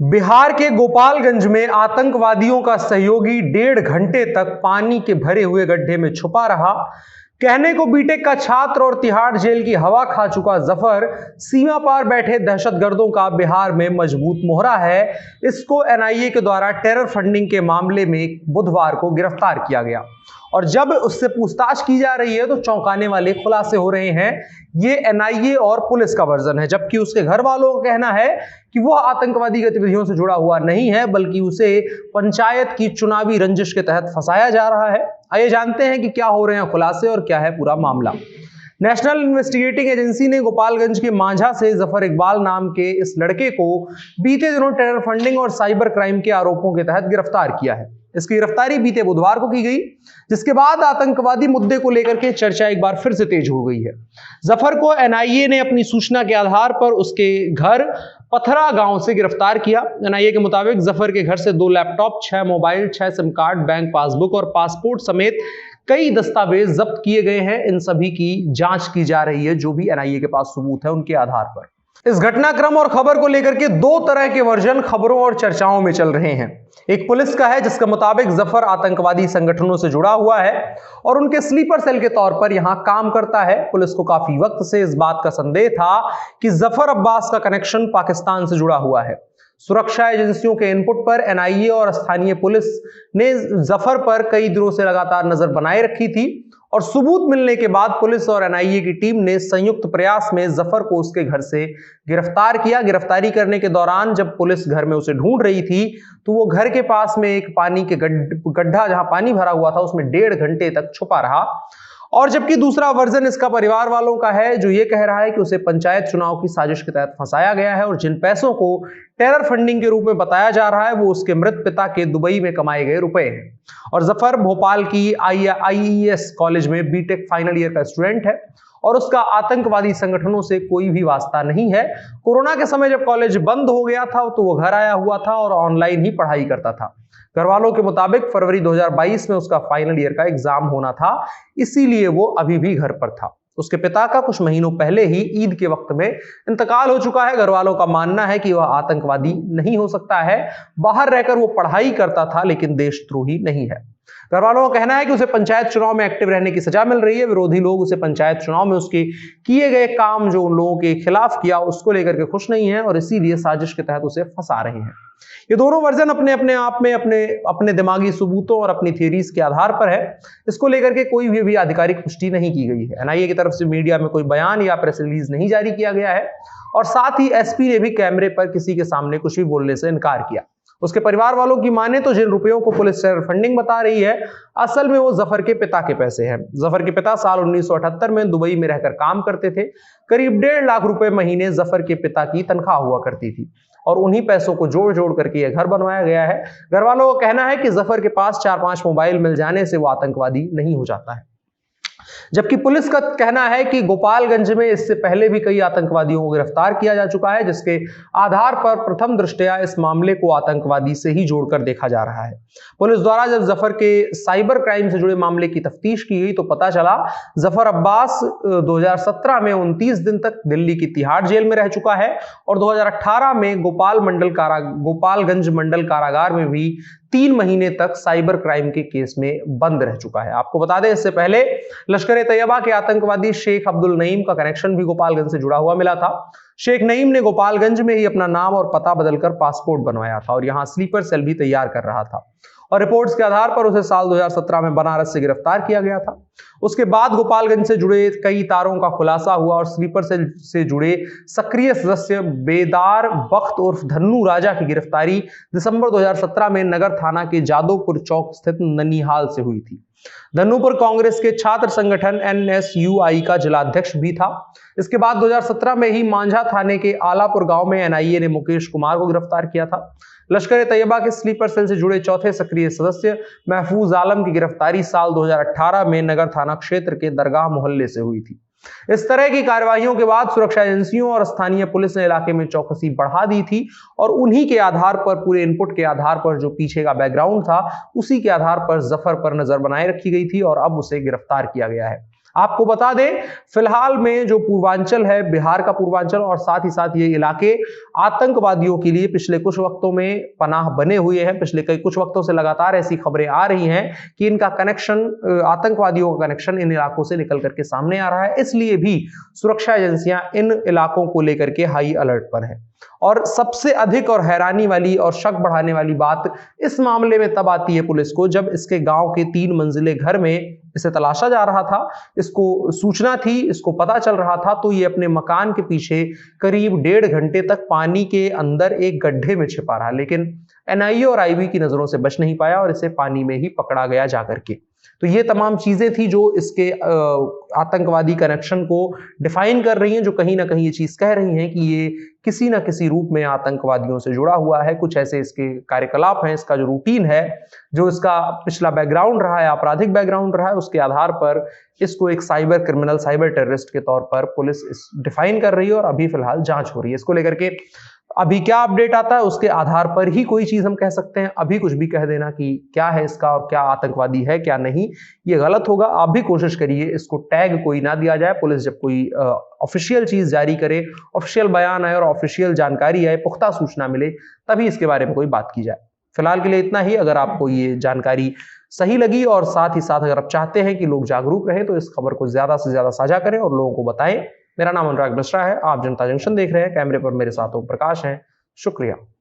बिहार के गोपालगंज में आतंकवादियों का सहयोगी 1.5 घंटे तक पानी के भरे हुए गड्ढे में छुपा रहा। कहने को बीटेक का छात्र और तिहाड़ जेल की हवा खा चुका जफर सीमा पार बैठे दहशतगर्दों का बिहार में मजबूत मोहरा है। इसको एनआईए के द्वारा टेरर फंडिंग के मामले में बुधवार को गिरफ्तार किया गया और जब उससे पूछताछ की जा रही है तो चौंकाने वाले खुलासे हो रहे हैं। ये एनआईए और पुलिस का वर्जन है, जबकि उसके घर वालों का कहना है कि वह आतंकवादी गतिविधियों से जुड़ा हुआ नहीं है, बल्कि उसे पंचायत की चुनावी रंजिश के तहत फंसाया जा रहा है। आइए जानते हैं कि क्या हो रहे हैं खुलासे और क्या है पूरा मामला। नेशनल इन्वेस्टिगेटिंग एजेंसी ने गोपालगंज के मांझा से जफर इकबाल नाम के इस लड़के को बीते दिनों टेरर फंडिंग और साइबर क्राइम के आरोपों के तहत गिरफ्तार किया है। इसकी गिरफ्तारी बीते बुधवार को की गई, जिसके बाद आतंकवादी मुद्दे को लेकर के चर्चा एक बार फिर से तेज हो गई है। जफर को एनआईए ने अपनी सूचना के आधार पर उसके घर पथरा गांव से गिरफ्तार किया। एनआईए के मुताबिक जफर के घर से 2 laptop, 6 mobile, 6 SIM card, bank passbook और पासपोर्ट समेत कई दस्तावेज जब्त किए गए हैं। इन सभी की जांच की जा रही है। जो भी एनआईए के पास सबूत है उनके आधार पर इस घटनाक्रम और खबर को लेकर के 2 तरह के वर्जन खबरों और चर्चाओं में चल रहे हैं। एक पुलिस का है, जिसके मुताबिक जफर आतंकवादी संगठनों से जुड़ा हुआ है और उनके स्लीपर सेल के तौर पर यहां काम करता है। पुलिस को काफी वक्त से इस बात का संदेह था कि जफर अब्बास का कनेक्शन पाकिस्तान से जुड़ा हुआ है। सुरक्षा एजेंसियों के इनपुट पर एनआईए और स्थानीय पुलिस ने जफर पर कई दिनों से लगातार नजर बनाए रखी थी और सबूत मिलने के बाद पुलिस और एनआईए की टीम ने संयुक्त प्रयास में जफर को उसके घर से गिरफ्तार किया। गिरफ्तारी करने के दौरान जब पुलिस घर में उसे ढूंढ रही थी तो वो घर के पास में एक पानी के गड्ढा जहां पानी भरा हुआ था उसमें 1.5 घंटे तक छुपा रहा। और जबकि दूसरा वर्जन इसका परिवार वालों का है, जो ये कह रहा है कि उसे पंचायत चुनाव की साजिश के तहत फंसाया गया है और जिन पैसों को टेरर फंडिंग के रूप में बताया जा रहा है वो उसके मृत पिता के दुबई में कमाए गए रुपए हैं। और जफर भोपाल की आईईएस कॉलेज में बीटेक फाइनल ईयर का स्टूडेंट है और उसका आतंकवादी संगठनों से कोई भी वास्ता नहीं है। कोरोना के समय जब कॉलेज बंद हो गया था तो वो घर आया हुआ था और ऑनलाइन ही पढ़ाई करता था। घर वालों के मुताबिक फरवरी 2022 में उसका फाइनल ईयर का एग्जाम होना था, इसीलिए वो अभी भी घर पर था। उसके पिता का कुछ महीनों पहले ही ईद के वक्त में इंतकाल हो चुका है। घर वालों का मानना है कि वह आतंकवादी नहीं हो सकता है। बाहर रहकर वो पढ़ाई करता था, लेकिन देशद्रोही नहीं है। घर वालों का कहना है कि उसे पंचायत चुनाव में एक्टिव रहने की सजा मिल रही है। विरोधी लोग उसे पंचायत चुनाव में उसके किए गए काम जो उन लोगों के खिलाफ किया उसको लेकर के खुश नहीं है और इसीलिए साजिश के तहत उसे फंसा रहे हैं। ये दोनों वर्जन अपने आप में अपने दिमागी सबूतों और अपनी थ्योरीज के आधार पर है। इसको लेकर के कोई भी आधिकारिक पुष्टि नहीं की गई है। एनआईए की तरफ से मीडिया में कोई बयान या प्रेस रिलीज नहीं जारी किया गया है और साथ ही एसपी ने भी कैमरे पर किसी के सामने कुछ भी बोलने से इनकार किया। उसके परिवार वालों की माने तो जिन रुपयों को पुलिस टेरर फंडिंग बता रही है, असल में वो जफर के पिता के पैसे हैं। जफर के पिता साल 1978 में दुबई में रहकर काम करते थे। करीब 1.5 लाख रुपए महीने जफर के पिता की तनख्वाह हुआ करती थी और उन्हीं पैसों को जोड़ जोड़ करके यह घर बनवाया गया है। घर वालों का कहना है कि जफर के पास 4-5 मोबाइल मिल जाने से वो आतंकवादी नहीं हो जाता है, जबकि पुलिस का कहना है कि गोपालगंज में इससे पहले भी कई आतंकवादियों को गिरफ्तार किया जा चुका है, जिसके आधार पर प्रथम दृष्टया इस मामले को आतंकवादी से ही जोड़कर देखा जा रहा है। पुलिस द्वारा जब जफर के साइबर क्राइम से जुड़े मामले की तफ्तीश की गई तो पता चला जफर अब्बास 2017 में 29 दिन तक दिल्ली की तिहाड़ जेल में रह चुका है और 2018 में गोपालगंज मंडल कारागार में भी 3 महीने तक साइबर क्राइम के केस में बंद रह चुका है। आपको बता दें, इससे पहले लश्कर ए तैयबा के आतंकवादी शेख अब्दुल नईम का कनेक्शन भी गोपालगंज से जुड़ा हुआ मिला था। शेख नईम ने गोपालगंज में ही अपना नाम और पता बदलकर पासपोर्ट बनवाया था और यहां स्लीपर सेल भी तैयार कर रहा था और रिपोर्ट्स के आधार पर उसे साल 2017 में बनारस से गिरफ्तार किया गया था। उसके बाद गोपालगंज से जुड़े कई तारों का खुलासा हुआ और स्लीपर सेल से जुड़े सक्रिय सदस्य बेदार बख्त उर्फ धन्नू राजा की गिरफ्तारी दिसंबर 2017 में नगर थाना के जादवपुर चौक स्थित ननिहाल से हुई थी। धन्नूपुर कांग्रेस के छात्र संगठन एनएसयूआई का जिलाध्यक्ष भी था। इसके बाद 2017 में ही मांझा थाने के आलापुर गांव में एनआईए ने मुकेश कुमार को गिरफ्तार किया था। लश्कर ए तैयबा के स्लीपर सेल से जुड़े चौथे सक्रिय सदस्य महफूज आलम की गिरफ्तारी साल 2018 में नगर थाना क्षेत्र के दरगाह मोहल्ले से हुई थी। इस तरह की कार्रवाइयों के बाद सुरक्षा एजेंसियों और स्थानीय पुलिस ने इलाके में चौकसी बढ़ा दी थी और उन्हीं के आधार पर, पूरे इनपुट के आधार पर, जो पीछे का बैकग्राउंड था उसी के आधार पर जफर पर नजर बनाए रखी गई थी और अब उसे गिरफ्तार किया गया है। आपको बता दें, फिलहाल में जो पूर्वांचल है, बिहार का पूर्वांचल और साथ ही साथ ये इलाके आतंकवादियों के लिए पिछले कुछ वक्तों में पनाह बने हुए हैं। पिछले कुछ वक्तों से लगातार ऐसी खबरें आ रही हैं कि इनका कनेक्शन, आतंकवादियों का कनेक्शन इन इलाकों से निकल करके सामने आ रहा है। इसलिए भी सुरक्षा एजेंसियां इन इलाकों को लेकर के हाई अलर्ट पर है। और सबसे अधिक और हैरानी वाली और शक बढ़ाने वाली बात इस मामले में तब आती है पुलिस को, जब इसके गांव के 3 मंजिले घर में इसे तलाशा जा रहा था, इसको सूचना थी, इसको पता चल रहा था, तो ये अपने मकान के पीछे करीब 1.5 घंटे तक पानी के अंदर एक गड्ढे में छिपा रहा। लेकिन एनआईए और आईबी की नजरों से बच नहीं पाया और इसे पानी में ही पकड़ा गया जाकर के। तो ये तमाम चीजें थी जो इसके आतंकवादी कनेक्शन को डिफाइन कर रही हैं, जो कहीं ना कहीं ये चीज कह रही हैं कि ये किसी ना किसी रूप में आतंकवादियों से जुड़ा हुआ है। कुछ ऐसे इसके कार्यकलाप हैं, इसका जो रूटीन है, जो इसका पिछला बैकग्राउंड रहा है, आपराधिक बैकग्राउंड रहा है, उसके आधार पर इसको एक साइबर क्रिमिनल, साइबर टेररिस्ट के तौर पर पुलिस डिफाइन कर रही है और अभी फिलहाल जांच हो रही है। इसको लेकर के अभी क्या अपडेट आता है उसके आधार पर ही कोई चीज हम कह सकते हैं। अभी कुछ भी कह देना कि क्या है इसका और क्या आतंकवादी है क्या नहीं, ये गलत होगा। आप भी कोशिश करिए इसको टैग कोई ना दिया जाए। पुलिस जब कोई ऑफिशियल चीज जारी करे, ऑफिशियल बयान आए और ऑफिशियल जानकारी आए, पुख्ता सूचना मिले, तभी इसके बारे में कोई बात की जाए। फिलहाल के लिए इतना ही। अगर आपको ये जानकारी सही लगी और साथ ही साथ अगर आप चाहते हैं कि लोग जागरूक रहें, तो इस खबर को ज्यादा से ज्यादा साझा करें और लोगों को बताएं। मेरा नाम अनुराग मिश्रा है, आप जनता जंक्शन देख रहे हैं। कैमरे पर मेरे साथ ओम प्रकाश हैं। शुक्रिया।